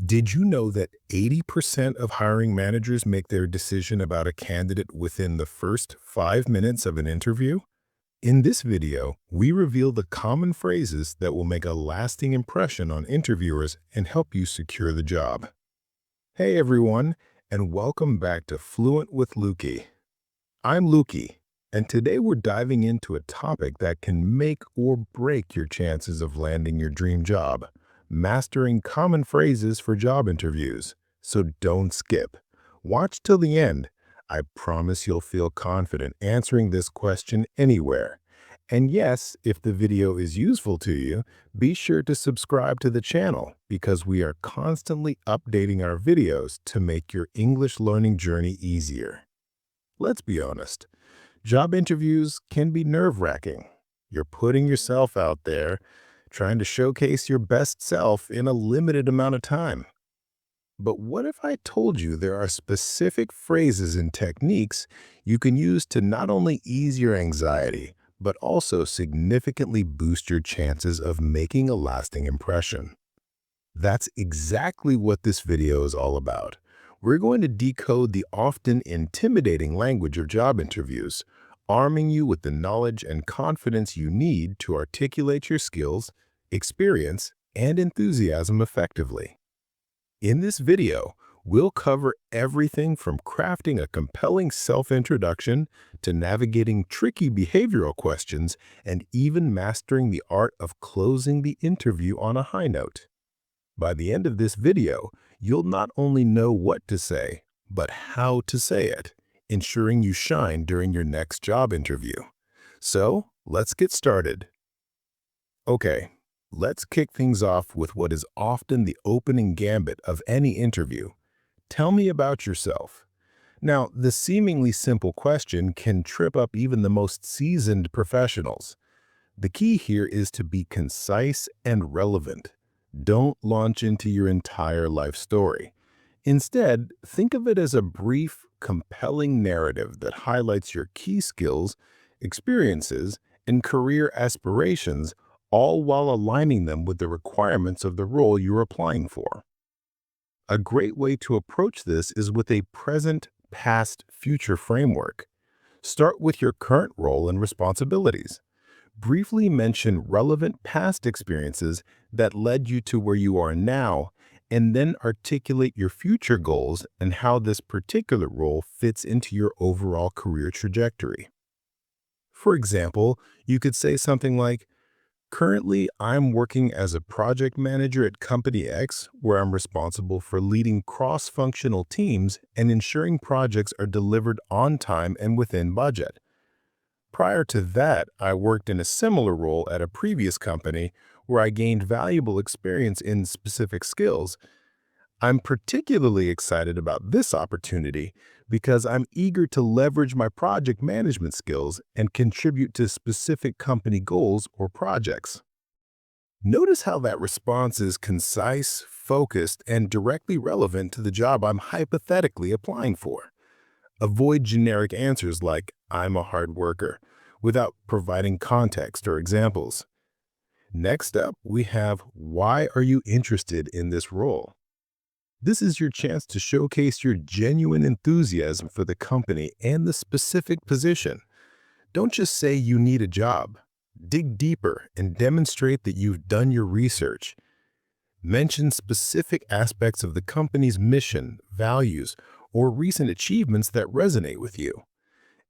Did you know that 80% of hiring managers make their decision about a candidate within the first 5 minutes of an interview? In this video, we reveal the common phrases that will make a lasting impression on interviewers and help you secure the job. Hey everyone, and welcome back to Fluent with Looki. I'm Looki, and today we're diving into a topic that can make or break your chances of landing your dream job. Mastering common phrases for job interviews. So don't skip. Watch till the end. I promise you'll feel confident answering this question anywhere. And yes, if the video is useful to you, be sure to subscribe to the channel because we are constantly updating our videos to make your English learning journey easier. Let's be honest, job interviews can be nerve-wracking. You're putting yourself out there, trying to showcase your best self in a limited amount of time. But what if I told you there are specific phrases and techniques you can use to not only ease your anxiety, but also significantly boost your chances of making a lasting impression? That's exactly what this video is all about. We're going to decode the often intimidating language of job interviews, arming you with the knowledge and confidence you need to articulate your skills, experience, and enthusiasm effectively. In this video, we'll cover everything from crafting a compelling self-introduction to navigating tricky behavioral questions and even mastering the art of closing the interview on a high note. By the end of this video, you'll not only know what to say, but how to say it, ensuring you shine during your next job interview. So, let's get started. Okay, let's kick things off with what is often the opening gambit of any interview. Tell me about yourself. Now, the seemingly simple question can trip up even the most seasoned professionals. The key here is to be concise and relevant. Don't launch into your entire life story. Instead, think of it as a brief, compelling narrative that highlights your key skills, experiences, and career aspirations, all while aligning them with the requirements of the role you're applying for. A great way to approach this is with a present, past, future framework. Start with your current role and responsibilities. Briefly mention relevant past experiences that led you to where you are now, and then articulate your future goals and how this particular role fits into your overall career trajectory. For example, you could say something like, "Currently, I'm working as a project manager at Company X, where I'm responsible for leading cross-functional teams and ensuring projects are delivered on time and within budget. Prior to that, I worked in a similar role at a previous company where I gained valuable experience in specific skills. I'm particularly excited about this opportunity because I'm eager to leverage my project management skills and contribute to specific company goals or projects." Notice how that response is concise, focused, and directly relevant to the job I'm hypothetically applying for. Avoid generic answers like, "I'm a hard worker," without providing context or examples. Next up, we have, why are you interested in this role? This is your chance to showcase your genuine enthusiasm for the company and the specific position. Don't just say you need a job. Dig deeper and demonstrate that you've done your research. Mention specific aspects of the company's mission, values, or recent achievements that resonate with you.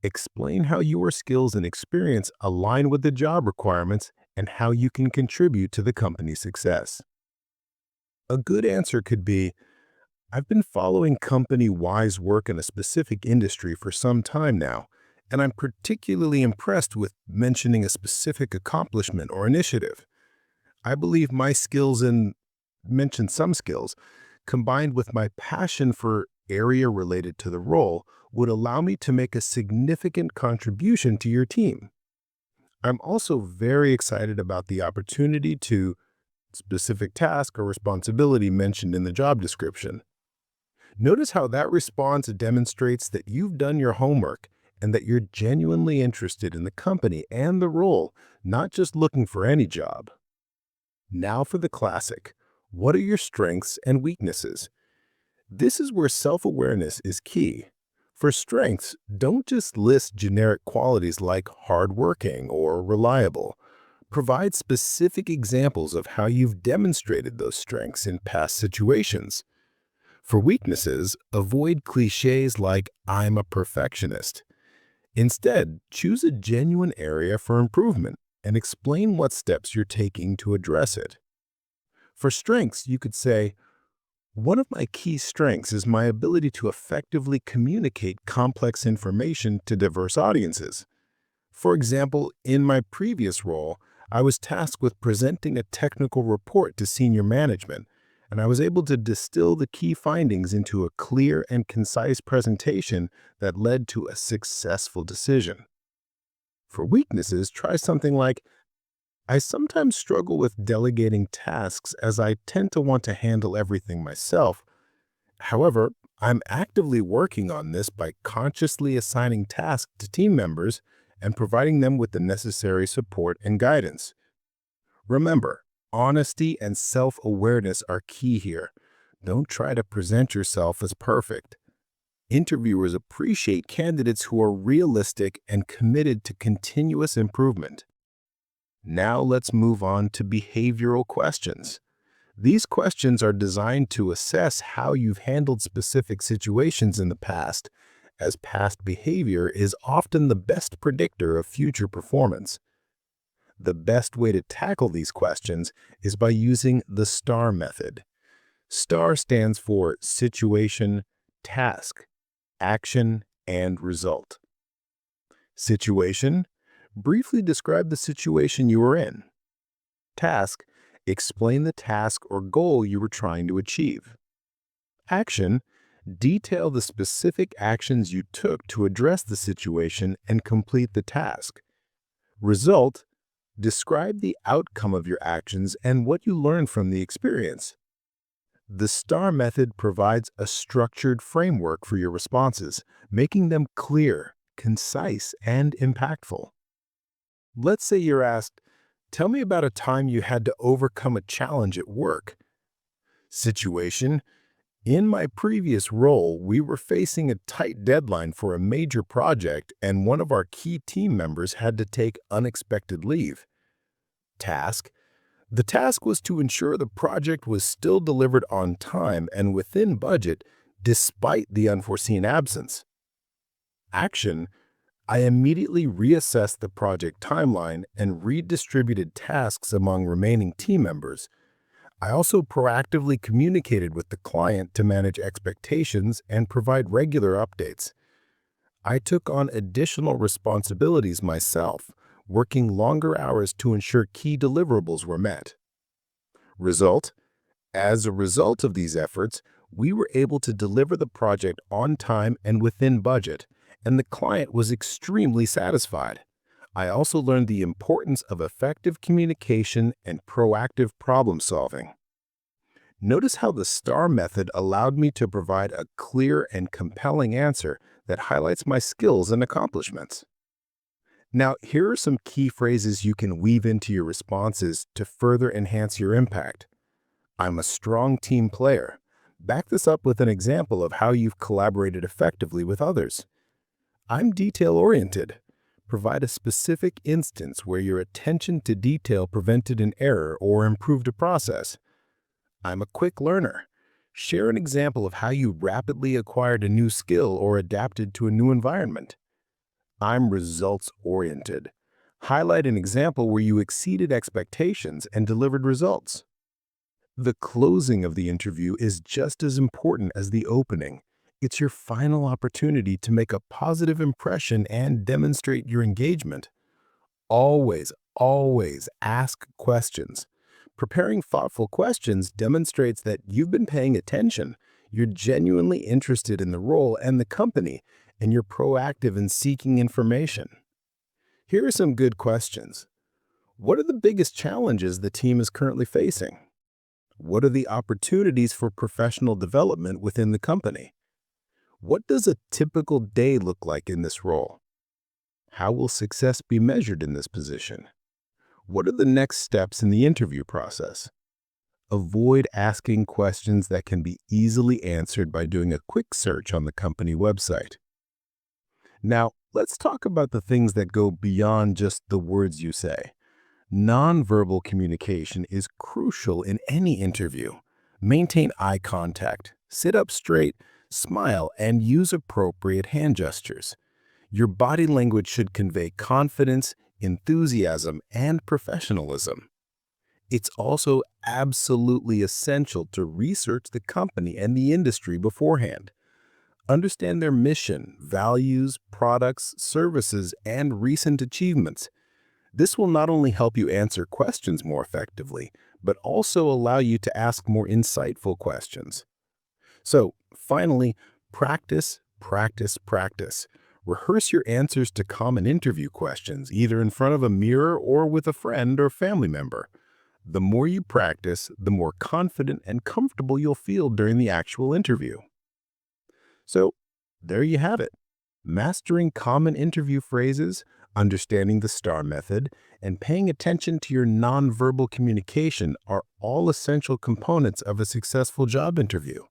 Explain how your skills and experience align with the job requirements and how you can contribute to the company's success. A good answer could be, "I've been following company Y's work in a specific industry for some time now, and I'm particularly impressed with mentioning a specific accomplishment or initiative. I believe my skills in," mention some skills, "combined with my passion for area related to the role would allow me to make a significant contribution to your team. I'm also very excited about the opportunity to," specific task or responsibility mentioned in the job description. Notice how that response demonstrates that you've done your homework and that you're genuinely interested in the company and the role, not just looking for any job. Now for the classic, What are your strengths and weaknesses? This is where self-awareness is key. For strengths, don't just list generic qualities like hardworking or reliable. Provide specific examples of how you've demonstrated those strengths in past situations. For weaknesses, avoid cliches like "I'm a perfectionist." Instead, choose a genuine area for improvement and explain what steps you're taking to address it. For strengths, you could say, "One of my key strengths is my ability to effectively communicate complex information to diverse audiences. For example, in my previous role, I was tasked with presenting a technical report to senior management, and I was able to distill the key findings into a clear and concise presentation that led to a successful decision." For weaknesses, try something like, "I sometimes struggle with delegating tasks as I tend to want to handle everything myself. However, I'm actively working on this by consciously assigning tasks to team members and providing them with the necessary support and guidance." Remember, honesty and self-awareness are key here. Don't try to present yourself as perfect. Interviewers appreciate candidates who are realistic and committed to continuous improvement. Now let's move on to behavioral questions. These questions are designed to assess how you've handled specific situations in the past, as past behavior is often the best predictor of future performance. The best way to tackle these questions is by using the STAR method. STAR stands for situation, task, action, and result. Situation: briefly describe the situation you were in. Task: explain the task or goal you were trying to achieve. Action: detail the specific actions you took to address the situation and complete the task. Result: describe the outcome of your actions and what you learned from the experience. The STAR method provides a structured framework for your responses, making them clear, concise, and impactful. Let's say you're asked, "Tell me about a time you had to overcome a challenge at work." Situation: in my previous role, we were facing a tight deadline for a major project, and one of our key team members had to take unexpected leave. Task: the task was to ensure the project was still delivered on time and within budget, despite the unforeseen absence. Action: I immediately reassessed the project timeline and redistributed tasks among remaining team members. I also proactively communicated with the client to manage expectations and provide regular updates. I took on additional responsibilities myself, working longer hours to ensure key deliverables were met. Result: as a result of these efforts, we were able to deliver the project on time and within budget, and the client was extremely satisfied. I also learned the importance of effective communication and proactive problem solving. Notice how the STAR method allowed me to provide a clear and compelling answer that highlights my skills and accomplishments. Now, here are some key phrases you can weave into your responses to further enhance your impact. I'm a strong team player. Back this up with an example of how you've collaborated effectively with others. I'm detail-oriented. Provide a specific instance where your attention to detail prevented an error or improved a process. I'm a quick learner. Share an example of how you rapidly acquired a new skill or adapted to a new environment. I'm results-oriented. Highlight an example where you exceeded expectations and delivered results. The closing of the interview is just as important as the opening. It's your final opportunity to make a positive impression and demonstrate your engagement. Always, always ask questions. Preparing thoughtful questions demonstrates that you've been paying attention, you're genuinely interested in the role and the company, and you're proactive in seeking information. Here are some good questions. What are the biggest challenges the team is currently facing? What are the opportunities for professional development within the company? What does a typical day look like in this role? How will success be measured in this position? What are the next steps in the interview process? Avoid asking questions that can be easily answered by doing a quick search on the company website. Now, let's talk about the things that go beyond just the words you say. Nonverbal communication is crucial in any interview. Maintain eye contact, sit up straight, smile, and use appropriate hand gestures. Your body language should convey confidence, enthusiasm, and professionalism. It's also absolutely essential to research the company and the industry beforehand. Understand their mission, values, products, services, and recent achievements. This will not only help you answer questions more effectively, but also allow you to ask more insightful questions. So, finally, practice, practice, practice. Rehearse your answers to common interview questions, either in front of a mirror or with a friend or family member. The more you practice, the more confident and comfortable you'll feel during the actual interview. So, there you have it. Mastering common interview phrases, understanding the STAR method, and paying attention to your nonverbal communication are all essential components of a successful job interview.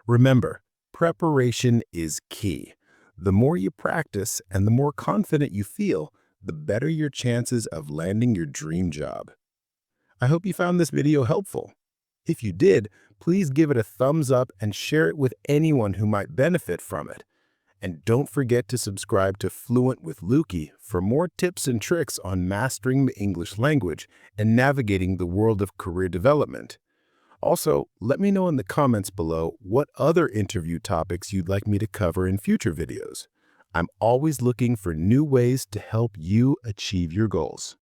Remember, preparation is key. The more you practice and the more confident you feel, the better your chances of landing your dream job. I hope you found this video helpful. If you did, please give it a thumbs up and share it with anyone who might benefit from it. And don't forget to subscribe to Fluent with Looki for more tips and tricks on mastering the English language and navigating the world of career development. Also, let me know in the comments below what other interview topics you'd like me to cover in future videos. I'm always looking for new ways to help you achieve your goals.